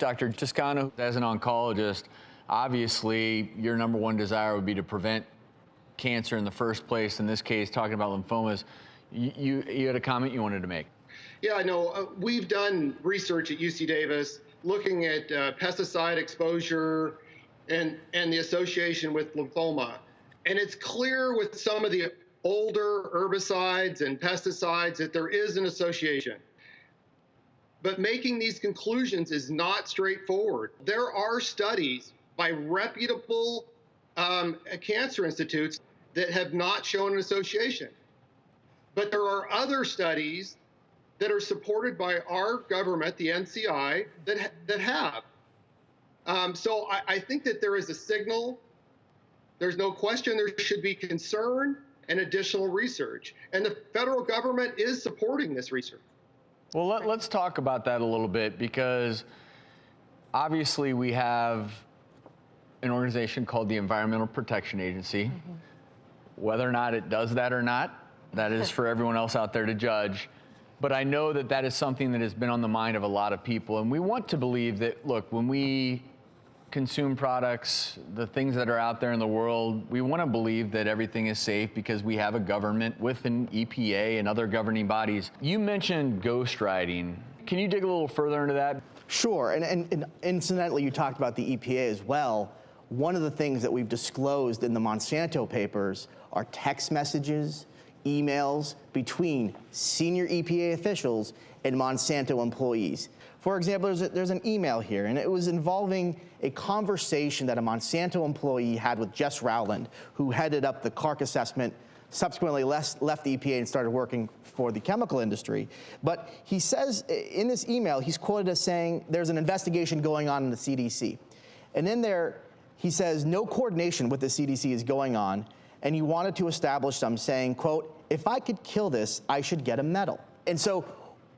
Dr. Toscano, as an oncologist, obviously your number one desire would be to prevent cancer in the first place. In this case, talking about lymphomas, you had a comment you wanted to make. Yeah, I know. We've done research at UC Davis looking at pesticide exposure and the association with lymphoma. And it's clear with some of the older herbicides and pesticides that there is an association. But making these conclusions is not straightforward. There are studies by reputable cancer institutes that have not shown an association. But there are other studies that are supported by our government, the NCI, that have. So I think that there is a signal. There's no question there should be concern and additional research. And the federal government is supporting this research. Well, let's talk about that a little bit, because obviously we have an organization called the Environmental Protection Agency. Mm-hmm. Whether or not it does that or not, that is for everyone else out there to judge. But I know that that is something that has been on the mind of a lot of people. And we want to believe that, look, when we consume products, the things that are out there in the world, we want to believe that everything is safe because we have a government with an EPA and other governing bodies. You mentioned ghostwriting. Can you dig a little further into that? Sure, and incidentally, you talked about the EPA as well. One of the things that we've disclosed in the Monsanto papers are text messages, emails between senior EPA officials and Monsanto employees. For example, there's an email here, and it was involving a conversation that a Monsanto employee had with Jess Rowland, who headed up the CARC assessment, subsequently left the EPA and started working for the chemical industry. But he says in this email, he's quoted as saying, there's an investigation going on in the CDC. And in there, he says, no coordination with the CDC is going on, and he wanted to establish some, saying, quote, if I could kill this, I should get a medal. And so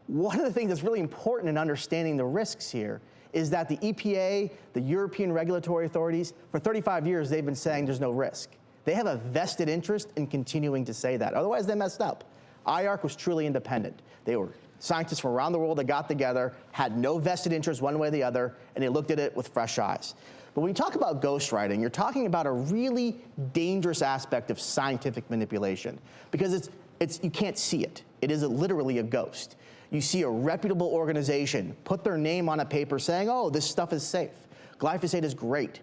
one of the things that's really important in understanding the risks here is that the EPA, the European regulatory authorities, for 35 years, they've been saying there's no risk. They have a vested interest in continuing to say that. Otherwise, they messed up. IARC was truly independent. They were scientists from around the world that got together, had no vested interest one way or the other, and they looked at it with fresh eyes. But when you talk about ghostwriting, you're talking about a really dangerous aspect of scientific manipulation, because you can't see it. It is literally a ghost. You see a reputable organization put their name on a paper saying, oh, this stuff is safe. Glyphosate is great.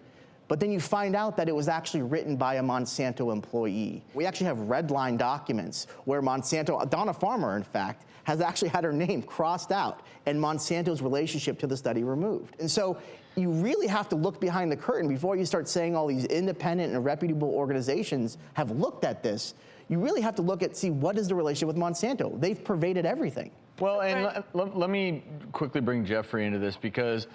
But then you find out that it was actually written by a Monsanto employee. We actually have red line documents where Monsanto, Donna Farmer, in fact, has actually had her name crossed out and Monsanto's relationship to the study removed. And so you really have to look behind the curtain before you start saying all these independent and reputable organizations have looked at this. You really have to look at, see, what is the relationship with Monsanto? They've pervaded everything. Well, and let me quickly bring Jeffrey into this, because,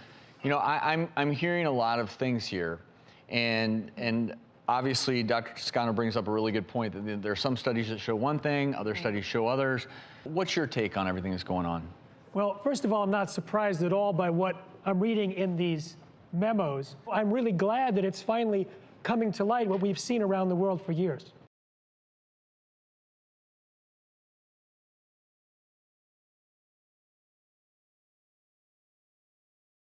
you know, I'm hearing a lot of things here. And obviously, Dr. Toscano brings up a really good point that there are some studies that show one thing, other studies show others. What's your take on everything that's going on? Well, first of all, I'm not surprised at all by what I'm reading in these memos. I'm really glad that it's finally coming to light what we've seen around the world for years.